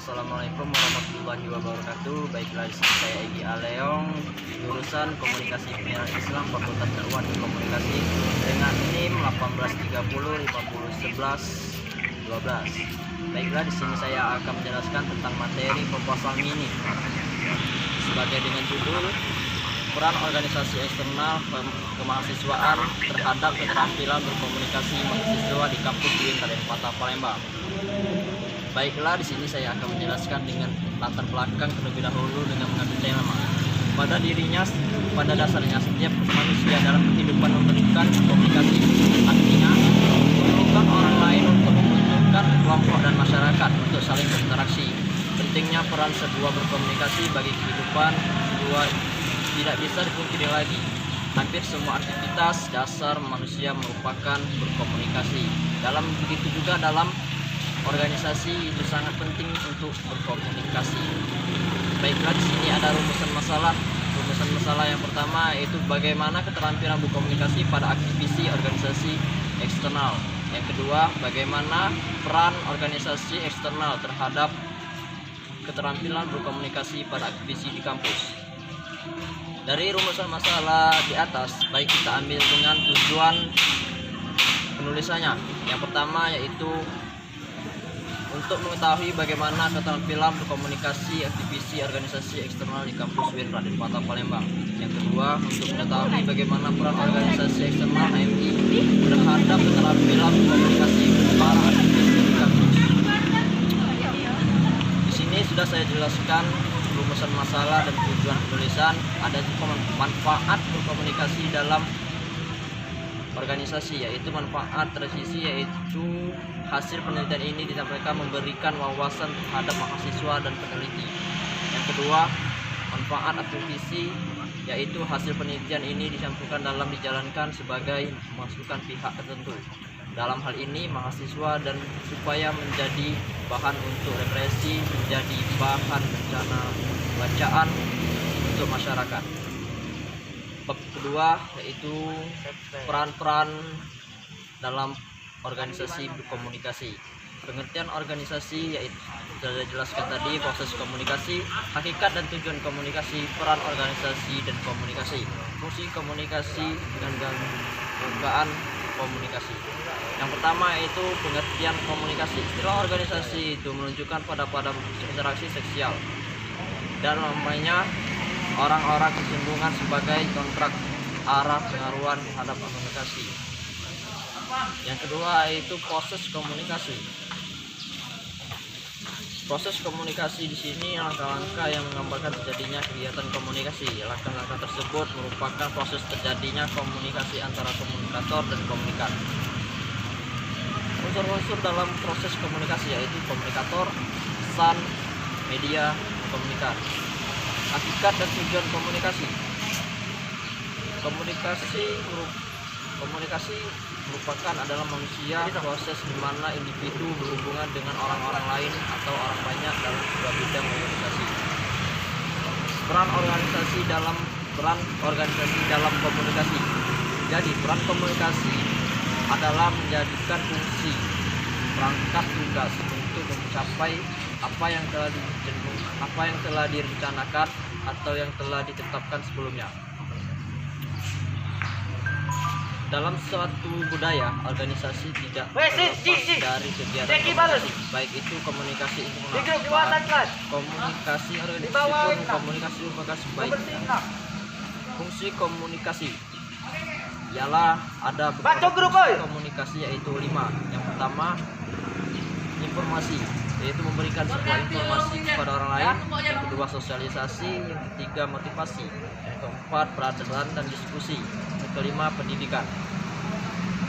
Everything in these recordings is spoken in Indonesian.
Assalamualaikum warahmatullahi wabarakatuh. Baiklah, di sini saya Egy Aleong, jurusan Komunikasi Penyiaran Islam, Fakultas Dakwah dan Komunikasi dengan NIM 1830 50 11 12. Baiklah, di sini saya akan menjelaskan tentang materi proposal mini sebagai dengan judul peran organisasi eksternal kemahasiswaan terhadap keterampilan berkomunikasi mahasiswa di kampus UIN Raden Patah, Palembang. Baiklah, di sini saya akan menjelaskan dengan latar belakang terlebih dahulu dengan mengambil tema. Pada dasarnya setiap manusia dalam kehidupan membutuhkan komunikasi. Artinya, memerlukan orang lain untuk membutuhkan kelompok dan masyarakat untuk saling berinteraksi. Pentingnya peran sebuah berkomunikasi bagi kehidupan sebuah tidak bisa dipungkiri lagi. Hampir semua aktivitas dasar manusia merupakan berkomunikasi. Begitu juga dalam organisasi itu sangat penting untuk berkomunikasi. Baiklah, di sini ada rumusan masalah. Rumusan masalah yang pertama yaitu bagaimana keterampilan berkomunikasi pada aktivisi organisasi eksternal. Yang kedua, bagaimana peran organisasi eksternal terhadap keterampilan berkomunikasi pada aktivisi di kampus. Dari rumusan masalah di atas, baik kita ambil dengan tujuan penulisannya. Yang pertama yaitu untuk mengetahui bagaimana keterampilan berkomunikasi aktivisi organisasi eksternal di kampus UIN Raden Patah, Palembang. Yang kedua, untuk mengetahui bagaimana peran organisasi eksternal HMI terhadap keterampilan berkomunikasi para aktivis di kampus. Di sini sudah saya jelaskan rumusan masalah dan tujuan penulisan. Ada juga manfaat berkomunikasi dalam organisasi, yaitu manfaat transisi, yaitu hasil penelitian ini disampaikan memberikan wawasan terhadap mahasiswa dan peneliti. Yang kedua, manfaat aktivisi, yaitu hasil penelitian ini disampaikan dalam dijalankan sebagai masukan pihak tertentu. Dalam hal ini mahasiswa dan supaya menjadi bahan untuk referensi, menjadi bahan bencana bacaan untuk masyarakat. Bab kedua yaitu peran-peran dalam organisasi berkomunikasi. Pengertian organisasi yaitu sudah saya jelaskan tadi, proses komunikasi, hakikat dan tujuan komunikasi, peran organisasi dan komunikasi, fungsi komunikasi dengan gangguan komunikasi. Yang pertama yaitu pengertian komunikasi. Istilah organisasi itu menunjukkan pada interaksi sosial dan namanya orang-orang kecenderungan sebagai kontrak arah pengaruhan terhadap komunikasi. Yang kedua yaitu proses komunikasi. Proses komunikasi di sini langkah-langkah yang menggambarkan terjadinya kegiatan komunikasi. Langkah-langkah tersebut merupakan proses terjadinya komunikasi antara komunikator dan komunikan. Unsur-unsur dalam proses komunikasi yaitu komunikator, pesan, media, komunikan. Hakikat dan tujuan komunikasi. Komunikasi merupakan adalah manusia, proses di mana individu berhubungan dengan orang-orang lain atau orang banyak dalam sebuah bidang komunikasi. Peran organisasi dalam komunikasi. Jadi peran komunikasi adalah menjadikan fungsi perangkat tugas untuk mencapai apa yang telah direncanakan atau yang telah ditetapkan sebelumnya. Dalam suatu budaya, organisasi tidak terlepas dari kegiatan komunikasi, baik itu komunikasi internal, komunikasi organisasi pun komunikasi merupakan sebaiknya. Fungsi komunikasi ialah ada beberapa komunikasi yaitu 5. Yang pertama, informasi, yaitu memberikan sebuah informasi kepada orang lain. Yang kedua, sosialisasi. Yang ketiga, motivasi. Yang keempat, peradaban dan diskusi. Yang kelima, pendidikan.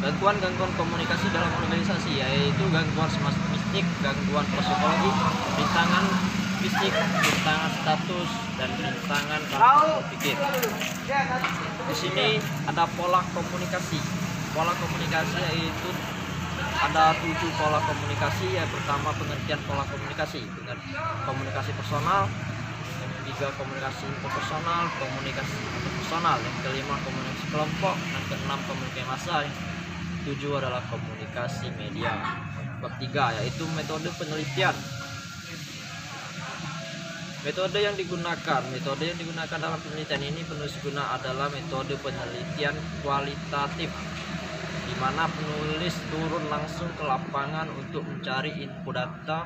Gangguan-gangguan komunikasi dalam organisasi yaitu gangguan semiotik, gangguan psikologi, rintangan fisik, rintangan status, dan rintangan karakter berpikir. Di sini ada pola komunikasi. Pola komunikasi yaitu ada 7 pola komunikasi. Yang pertama, pengertian pola komunikasi dengan komunikasi personal. Yang ketiga, komunikasi interpersonal, komunikasi interpersonal. Yang kelima, komunikasi kelompok. Yang keenam, komunikasi massa. Yang ketujuh adalah komunikasi media. Bab 3 yaitu metode penelitian. Metode yang digunakan dalam penelitian ini penulis guna adalah metode penelitian kualitatif, di mana penulis turun langsung ke lapangan untuk mencari info data.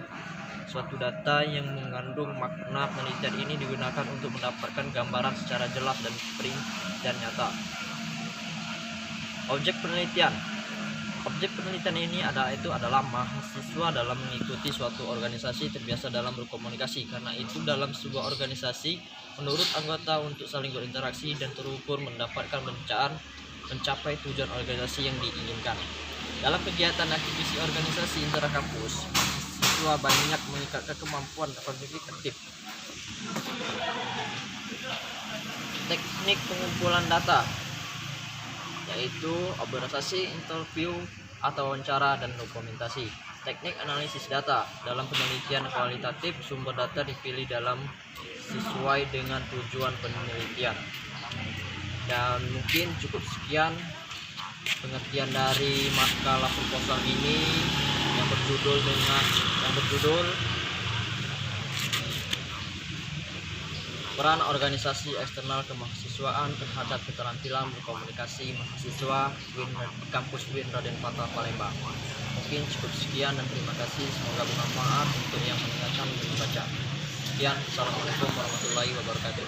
Suatu data yang mengandung makna penelitian ini digunakan untuk mendapatkan gambaran secara jelas dan nyata. Objek penelitian ini adalah mahasiswa dalam mengikuti suatu organisasi terbiasa dalam berkomunikasi. Karena itu dalam sebuah organisasi, menurut anggota untuk saling berinteraksi dan terukur mendapatkan mencapai tujuan organisasi yang diinginkan. Dalam kegiatan aktivisi organisasi interkampus, mahasiswa banyak meningkatkan kemampuan komunikatif. Teknik pengumpulan data yaitu observasi, interview, atau wawancara dan dokumentasi. Teknik analisis data. Dalam penelitian kualitatif, sumber data dipilih sesuai dengan tujuan penelitian. Dan mungkin cukup sekian pengertian dari makalah proposal ini yang berjudul Peran Organisasi Eksternal Kemahasiswaan terhadap Keterampilan Berkomunikasi Mahasiswa Kampus UIN Raden Fatah Palembang. Mungkin cukup sekian dan terima kasih. Semoga bermanfaat untuk yang mendengarkan dan membaca. Sekian, Assalamualaikum warahmatullahi wabarakatuh.